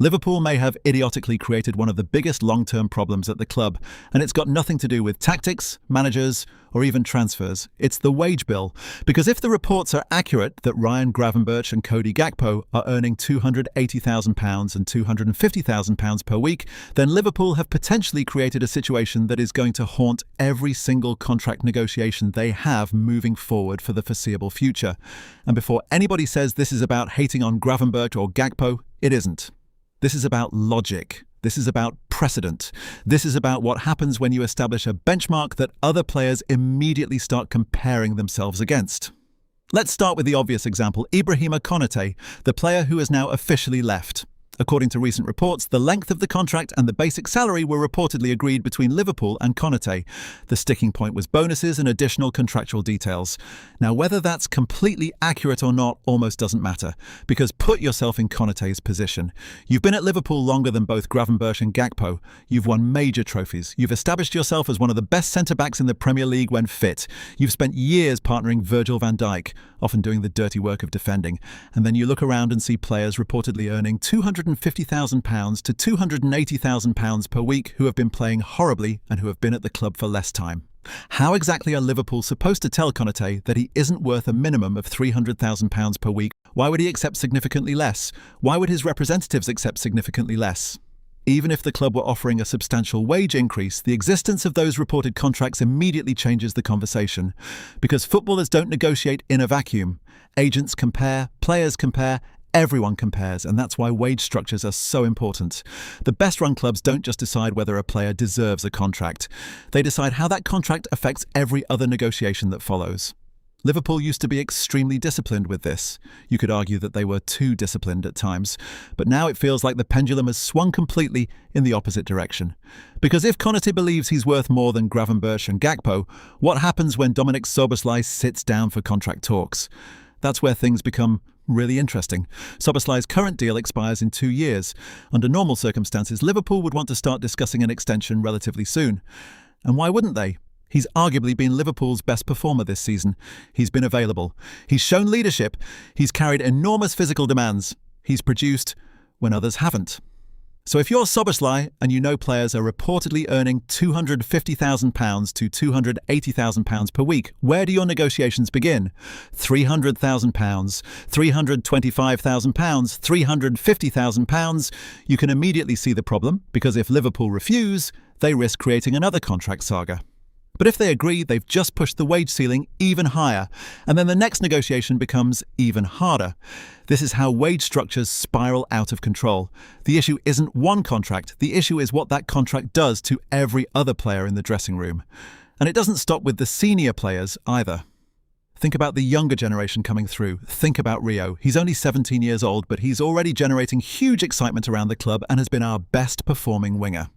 Liverpool may have idiotically created one of the biggest long-term problems at the club, and it's got nothing to do with tactics, managers, or even transfers. It's the wage bill. Because if the reports are accurate that Ryan Gravenberch and Cody Gakpo are earning £280,000 and £250,000 per week, then Liverpool have potentially created a situation that is going to haunt every single contract negotiation they have moving forward for the foreseeable future. And before anybody says this is about hating on Gravenberch or Gakpo, it isn't. This is about logic. This is about precedent. This is about what happens when you establish a benchmark that other players immediately start comparing themselves against. Let's start with the obvious example, Ibrahima Konaté, the player who has now officially left. According to recent reports, the length of the contract and the basic salary were reportedly agreed between Liverpool and Konaté. The sticking point was bonuses and additional contractual details. Now, whether that's completely accurate or not almost doesn't matter, because put yourself in Konaté's position. You've been at Liverpool longer than both Gravenberch and Gakpo. You've won major trophies. You've established yourself as one of the best centre-backs in the Premier League when fit. You've spent years partnering Virgil van Dijk, often doing the dirty work of defending. And then you look around and see players reportedly earning £250,000 to £280,000 per week who have been playing horribly and who have been at the club for less time. How exactly are Liverpool supposed to tell Konaté that he isn't worth a minimum of £300,000 per week? Why would he accept significantly less? Why would his representatives accept significantly less? Even if the club were offering a substantial wage increase, the existence of those reported contracts immediately changes the conversation. Because footballers don't negotiate in a vacuum. Agents compare, players compare, everyone compares, and that's why wage structures are so important. The best-run clubs don't just decide whether a player deserves a contract. They decide how that contract affects every other negotiation that follows. Liverpool used to be extremely disciplined with this. You could argue that they were too disciplined at times, but now it feels like the pendulum has swung completely in the opposite direction. Because if Konaté believes he's worth more than Gravenberch and Gakpo, what happens when Dominik Szoboszlai sits down for contract talks? That's where things become really interesting. Szoboszlai's current deal expires in 2 years. Under normal circumstances, Liverpool would want to start discussing an extension relatively soon. And why wouldn't they? He's arguably been Liverpool's best performer this season. He's been available. He's shown leadership. He's carried enormous physical demands. He's produced when others haven't. So if you're Szoboszlai and you know players are reportedly earning £250,000 to £280,000 per week, where do your negotiations begin? £300,000, £325,000, £350,000? You can immediately see the problem, because if Liverpool refuse, they risk creating another contract saga. But if they agree, they've just pushed the wage ceiling even higher, and then the next negotiation becomes even harder. This is how wage structures spiral out of control. The issue isn't one contract, the issue is what that contract does to every other player in the dressing room. And it doesn't stop with the senior players either. Think about the younger generation coming through. Think about Rio. He's only 17 years old, but he's already generating huge excitement around the club and has been our best performing winger.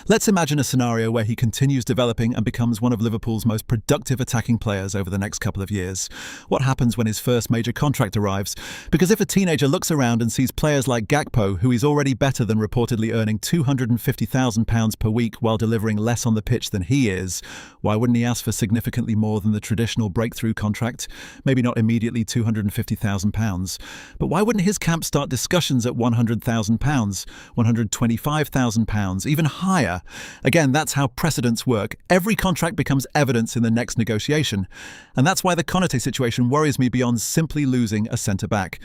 Let's imagine a scenario where he continues developing and becomes one of Liverpool's most productive attacking players over the next couple of years. What happens when his first major contract arrives? Because if a teenager looks around and sees players like Gakpo, who is already better than reportedly earning £250,000 per week while delivering less on the pitch than he is, why wouldn't he ask for significantly more than the traditional breakthrough contract? Maybe not immediately £250,000. But why wouldn't his camp start discussions at £100,000, £125,000, even higher? Again, that's how precedents work. Every contract becomes evidence in the next negotiation. And that's why the Konaté situation worries me beyond simply losing a centre-back.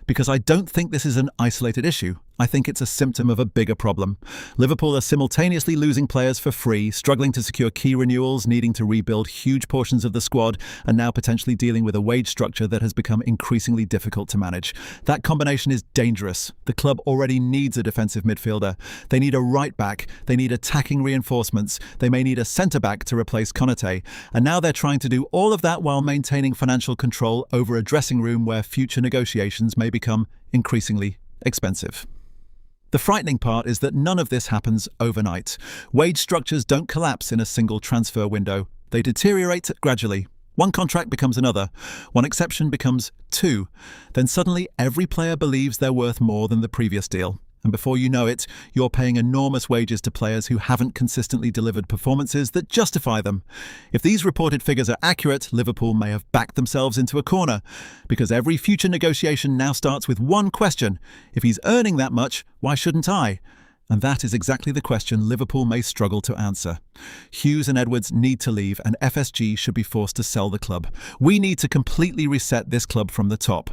Because I don't think this is an isolated issue. I think it's a symptom of a bigger problem. Liverpool are simultaneously losing players for free, struggling to secure key renewals, needing to rebuild huge portions of the squad, and now potentially dealing with a wage structure that has become increasingly difficult to manage. That combination is dangerous. The club already needs a defensive midfielder. They need a right-back. They need attacking reinforcements. They may need a centre-back to replace Konaté. And now they're trying to do all of that while maintaining financial control over a dressing room where future negotiations may become increasingly expensive. The frightening part is that none of this happens overnight. Wage structures don't collapse in a single transfer window. They deteriorate gradually. One contract becomes another. One exception becomes two. Then suddenly every player believes they're worth more than the previous deal. And before you know it, you're paying enormous wages to players who haven't consistently delivered performances that justify them. If these reported figures are accurate, Liverpool may have backed themselves into a corner, because every future negotiation now starts with one question: if he's earning that much, why shouldn't I? And that is exactly the question Liverpool may struggle to answer. Hughes and Edwards need to leave, and FSG should be forced to sell the club. We need to completely reset this club from the top.